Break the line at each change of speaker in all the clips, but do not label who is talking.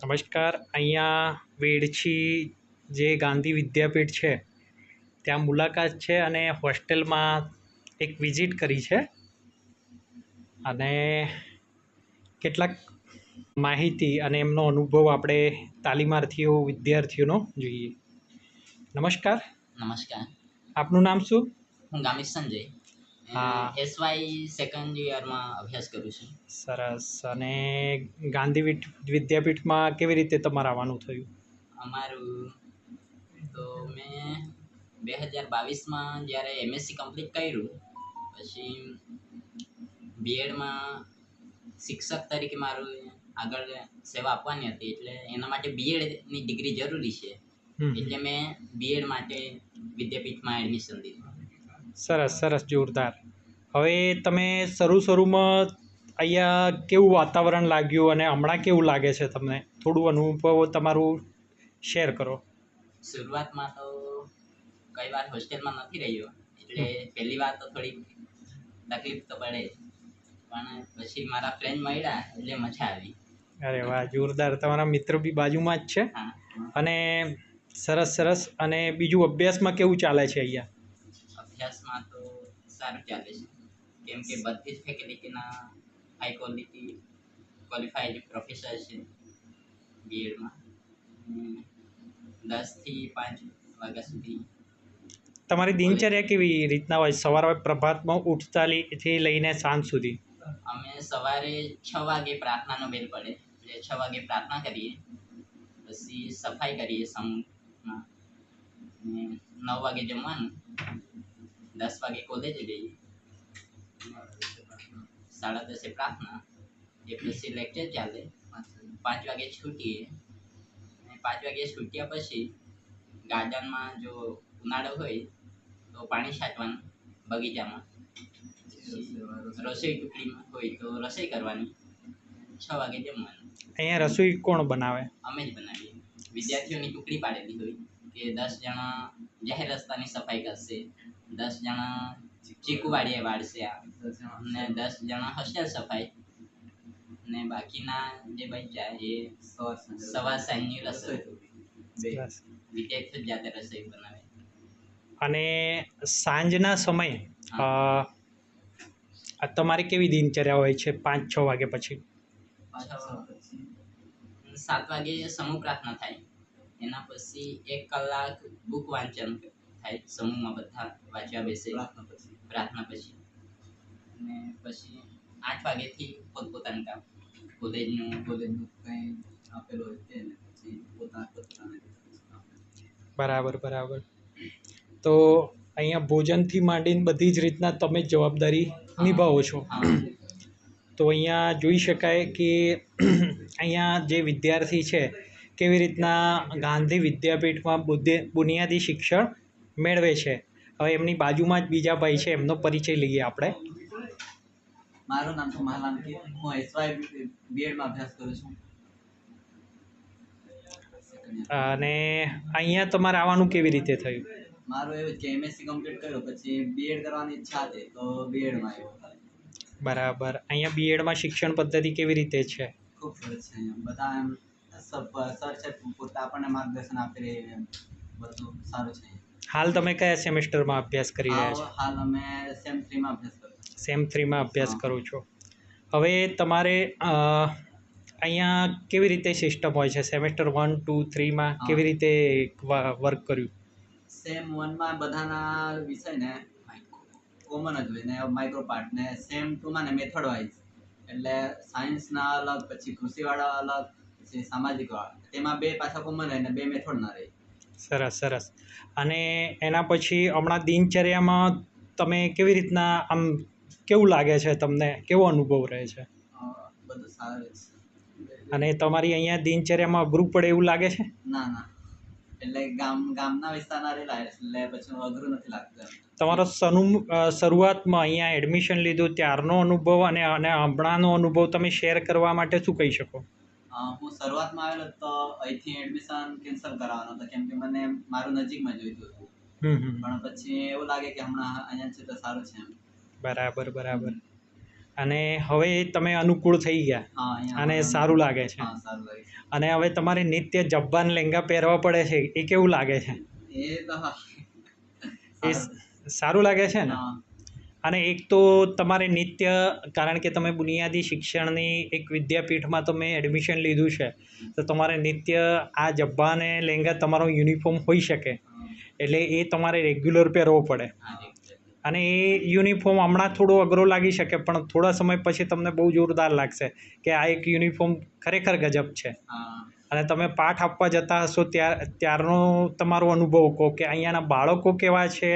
નમસ્કાર. અહીંયા વેડછી જે ગાંધી વિદ્યાપીઠ છે ત્યાં મુલાકાત છે અને હોસ્ટેલમાં એક વિઝિટ કરી છે અને કેટલાક માહિતી અને એમનો અનુભવ આપણે તાલીમાર્થીઓ વિદ્યાર્થીઓનો જોઈએ. નમસ્કાર.
નમસ્કાર.
આપનું નામ શું?
હું ગામિત સંજય.
હા.
એસવાય સેકન્ડ યરમાં અભ્યાસ કરું છું.
સરસ. અને ગાંધી વિદ્યાપીઠમાં કેવી રીતે તમારે આવવાનું થયું?
અમારું તો મેં 2022માં જ્યારે એમએસસી કમ્પ્લીટ કર્યું પછી બીએડમાં શિક્ષક તરીકે મારું આગળ સેવા આપવાની હતી, એટલે એના માટે બીએડની ડિગ્રી જરૂરી છે. એટલે મેં બીએડ માટે વિદ્યાપીઠમાં એડમિશન લીધું.
સરસ સરસ, જોરદાર. હવે તમે શરૂમાં અહીંયા કેવું વાતાવરણ લાગ્યું અને હમણાં કેવું લાગે છે તમને? થોડું અનુભવ તમારું શેર કરો.
શરૂઆતમાં તો કઈ વાર હોસ્ટેલમાં નથી રહ્યો, એટલે પહેલી વાર તો થોડી તકલીફ તો પડે, પણ પછી મારા ફ્રેન્ડ મળ્યા એટલે મજા આવી.
અરે વાહ, જોરદાર. તમારા મિત્ર બી બાજુમાં જ છે. અને સરસ સરસ. અને બીજું અભ્યાસમાં કેવું ચાલે છે અહીંયા?
અભ્યાસમાં તો સારું ચાલે છે, કેમ કે બધી જ ફેકલ્ટીના હાઈ ક્વોલિફાઈડ પ્રોફેસર છે બીએડમાં. 10 થી 5 વાગ્યા સુધી.
તમારી દિનચર્યા કેવી રીતના હોય? સવારે પ્રભાતમાં ઉઠતાથી લઈને સાંજ સુધી?
અમે સવારે 6 વાગે પ્રાર્થનાનો બેલ પડે એટલે 6 વાગે પ્રાર્થના કરીએ, પછી સફાઈ કરીએ સમૂહમાં, 9 વાગે જમવાનું, 10 વાગે કોલેજ જઈએ, 10:30 પ્રાર્થના, એ પછી લેક્ચર ચાલે, 5 વાગે છૂટીએ, અને 5 વાગે છૂટ્યા પછી ગાર્ડનમાં જો ઉનાળો હોય તો પાણી છાંટવાનું, બગીચામાં. રસોઈ ટુકડીમાં હોય તો રસોઈ કરવાની, 6 વાગે જમવાનું.
અહીંયા રસોઈ કોણ બનાવે?
અમે જ બનાવીએ. વિદ્યાર્થીઓની ટુકડી પાડેલી હોય કે 10 જણા જાહેર રસ્તાની સફાઈ કરશે, 10 જણા ચીકુવાડીએ વાળશે અને 10 જણા હોસ્ટેલ સફાઈ, ને બાકીના જે બચ્યા એ સવાર સાંજની રસોઈ.
બસ.
વિદ્યાર્થીઓ જાતે રસોઈ બનાવે.
અને સાંજના સમયે આ તમારી કેવી દિનચર્યા હોય છે 5-6 વાગે પછી?
7 વાગે સમૂહ પ્રાર્થના થાય, એના પછી 1 કલાક બુક વાંચન થાય, સમૂહમાં બધા વાંચવા બેસે પ્રાર્થના પછી. અને પછી 8 વાગ્યાથી પોતપોતાનું કામ, કોલેજનું કંઈ આપેલું હોય તે, પછી
બરાબર. તો અહીંયા ભોજનથી માંડીને બધી જ રીતના તમે જ જવાબદારી નિભાવો છો. તો અહીંયા જોઈ શકાય કે અહીંયા જે વિદ્યાર્થી છે કેવી રીતના ગાંધી વિદ્યાપીઠમાં બુનિયાદી શિક્ષણ મેળવે છે. હવે એમની બાજુમાં જ બીજા ભાઈ છે, એમનો પરિચય લઈએ આપણે.
મારું નામ છે મહાલાન કે હું એસવાય બીએડમાં અભ્યાસ કરું છું.
અને અહીંયા તમારે આવવાનું કેવી રીતે થયું?
મારું એવું કે એમએસસી કમ્પ્લીટ કર્યું, પછી બીએડ કરવાની ઈચ્છા હતી તો બીએડમાં આવ્યો.
બરાબર. અહીંયા બીએડમાં શિક્ષણ પદ્ધતિ કેવી રીતે છે?
ખૂબ સરસ છે. અહીંયા બધા એમ સર છે પૂરતા આપણને માર્ગદર્શન આપી રહી, એમ બધું સારું છે.
હાલ તમે કયા સેમેસ્ટરમાં અભ્યાસ કરી રહ્યા છો?
હાલ અમે સેમ 3માં અભ્યાસ કરું.
સેમ 3માં અભ્યાસ કરો છો. હવે તમારે અહીંયા કેવી રીતે સિસ્ટમ હોય છે? સેમેસ્ટર 1, 2, 3માં કેવી રીતે વર્ક કર્યું?
સેમ 1માં બધાના વિષય ને કોમન જ હોય ને, માઇક્રો પાર્ટ ને. સેમ 2માં ને મેથડ વાઇઝ, એટલે સાયન્સના અલગ, પછી કૃષિવાળા અલગ, પછી સામાજિક વાળા, તેમાં 2 પાછા કોમન રહે ને 2 મેથડ ના રહે.
સરસ. અને એના પછી હમણાં દિનચર્યામાં તમે કેવી રીતના આમ કેવું લાગે છે તમને? કેવો અનુભવ રહે છે?
બધું સારું છે.
અને તમારી અહીંયા દિનચર્યામાં અઘરું પડે એવું લાગે છે?
ના, એટલે ગામના વિસ્તારના રહેલા એટલે પછી અઘરું નથી લાગતું.
તમારો શરૂઆતમાં અહીંયા એડમિશન લીધું ત્યારનો અનુભવ અને હમણાંનો અનુભવ તમે શેર કરવા માટે શું કહી શકો?
હું શરૂઆતમાં આવેલો તો અહીંથી એડમિશન કેન્સલ કરાવવાનો હતો, કેમ કે મને મારું નજીકમાં જોઈતું હતું. પણ પછી એવું લાગે કે હમણાં અહીંયા છે તો સારું છે એમ.
બરાબર. અને હવે તમે અનુકૂળ થઈ ગયા અને સારું લાગે છે.
સારું લાગે છે.
અને હવે તમારે નિત્ય જબ્બાન લેંગા પહેરવા પડે છે, એ કેવું લાગે છે? એ સારું લાગે છે ને? અને એક તો તમારે નિત્ય, કારણ કે તમે બુનિયાદી શિક્ષણની એક વિદ્યાપીઠમાં તમે એડમિશન લીધું છે, તો તમારે નિત્ય આ જબ્બા અને લેંગા તમારો યુનિફોર્મ હોઈ શકે, એટલે એ તમારે રેગ્યુલર પહેરવો પડે. અને એ યુનિફોર્મ હમણાં થોડો અઘરો લાગી શકે, પણ થોડા સમય પછી તમને બહુ જોરદાર લાગશે કે આ એક યુનિફોર્મ ખરેખર ગજબ છે. અને તમે પાઠ આપવા જતા હશો ત્યારનો તમારો અનુભવ કહો કે અહીંયાના બાળકો કેવા છે,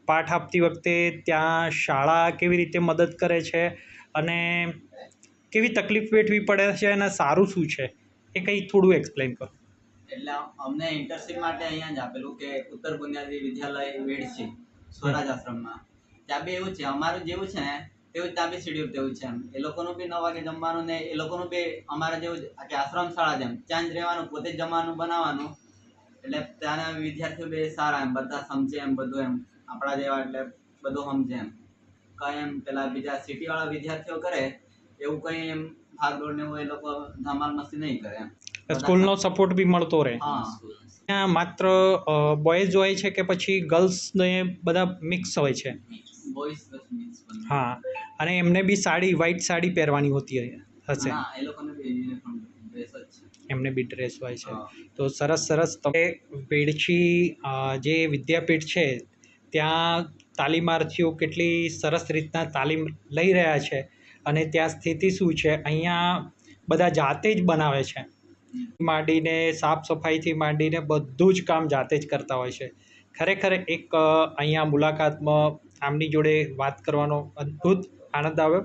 પાઠ આપતી વખતે ત્યાં શાળા કેવી રીતે મદદ કરે છે, અને કેવી તકલીફ વેઠવી પડે છે, અને સારું શું છે, એ કંઈ થોડું એક્સપ્લેન કરો.
એટલે અમને ઇન્ટર્નશિપ માટે અહીંયા જ આપેલું કે ઉત્તર બુનિયાદી વિદ્યાલય વેડસી સ્વરાજ આશ્રમમાં. ત્યાં બી એવું છે, અમારું જેવું છે ને તેવું ત્યાં બી શેડ્યુલ તેવું છે એમ. એ લોકોનું બી 9 વાગે જમવાનું ને એ લોકોનું બી અમારા જેવું કે આશ્રમ શાળા જેમ ત્યાં જ રહેવાનું, પોતે જ જમવાનું બનાવવાનું. એટલે ત્યાંના વિદ્યાર્થીઓ બી સારા એમ, બધા સમજે એમ બધું એમ આપણા જેવા, એટલે બધું સમજે એમ. કંઈ એમ પેલા બીજા સિટીવાળા વિદ્યાર્થીઓ કરે એવું કંઈ એમ ભાગદોડ ને એવું એ લોકો ધમાલ મસ્તી નહીં કરે એમ.
સ્કૂલનો સપોર્ટ બી મળતો રહે. ત્યાં માત્ર બોયઝ હોય છે કે પછી ગર્લ્સ ને બધા મિક્સ હોય છે?
Boys mix.
હા. અને એમને બી વ્હાઇટ સાડી પહેરવાની હોતી હશે?
એ લોકોને બી યુનિફોર્મ ડ્રેસ જ છે.
એમને બી ડ્રેસ હોય છે. તો સરસ. તમે વેડછી જે વિદ્યાપીઠ છે ત્યાં તાલીમાર્થીઓ કેટલી સરસ રીતના તાલીમ લઈ રહ્યા છે, અને ત્યાં સ્થિતિ શું છે? અહીંયા બધા જાતે જ બનાવે છે, માંડીને સાફ સફાઈથી માંડીને બધું જ કામ જાતે જ કરતા હોય છે. ખરેખર એક અહીંયા મુલાકાતમાં આમની જોડે વાત કરવાનો અદ્ભુત આનંદ આવ્યો.